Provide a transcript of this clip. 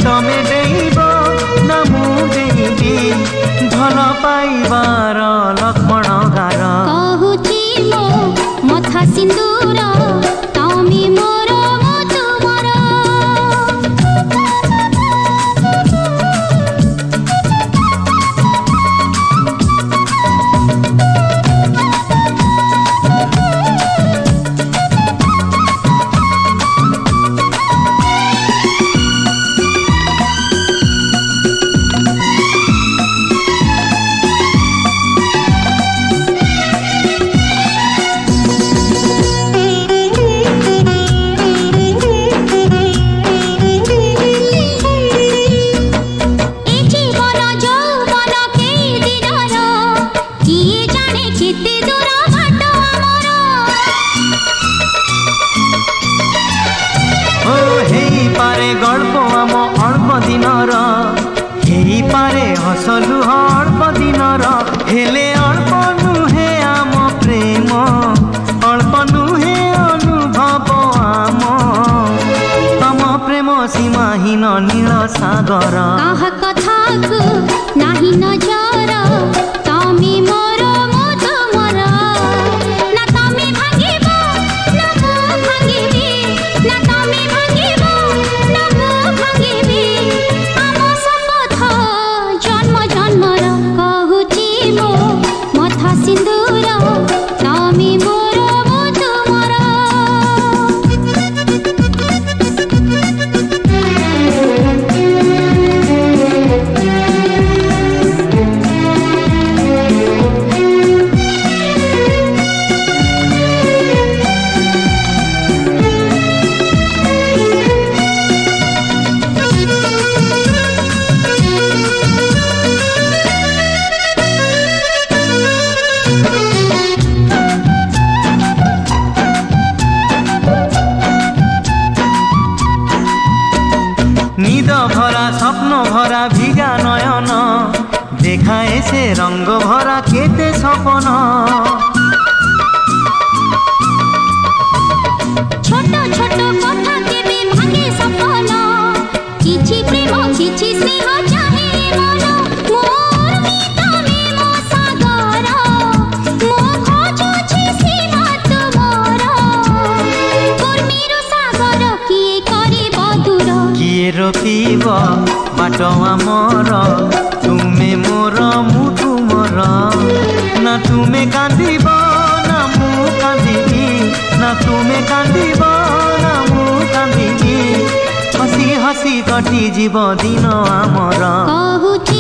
तमे देब ना मु देबी भल पाइबार लक्ष्मण गार कहूची मो मथा सिंदूर तमे मोर मो तुमर हसलु अल्प दिनर हेले अल्प नुहे आम प्रेम अल्प नुहे अनुभव आम तम प्रेम सीमाहीन नील सागर कहा कथा को नाही नजर तमे मोर मो तुमर ना तमे भांगिब ना मु भांगिबी ना तमे भांगिब ना मु भांगिबी आम शपथ जन्म जन्मर कहूची मो मथा सिंदूर तमे मोर मो तुमर निद भरा स्वप्न भरा भिगा नयन देखाए से रंग भरा केते सपन छोट छोट कथा केबे भांगे सपन किछि प्रेम किछि स्नेह चाहे मन मोर तमे मो सागर मो खोजुछि सीमा तुमर कुर्मीर सागर किए करिब दूर किए रोकिब बाट आमर तुमे मोर मु तुमर ना तुमे कांदिब ना मु कांदिबी ना तुमे कांदिब ना मु कांदिबी हसी हसी कटि जीव दिन आमर कहूची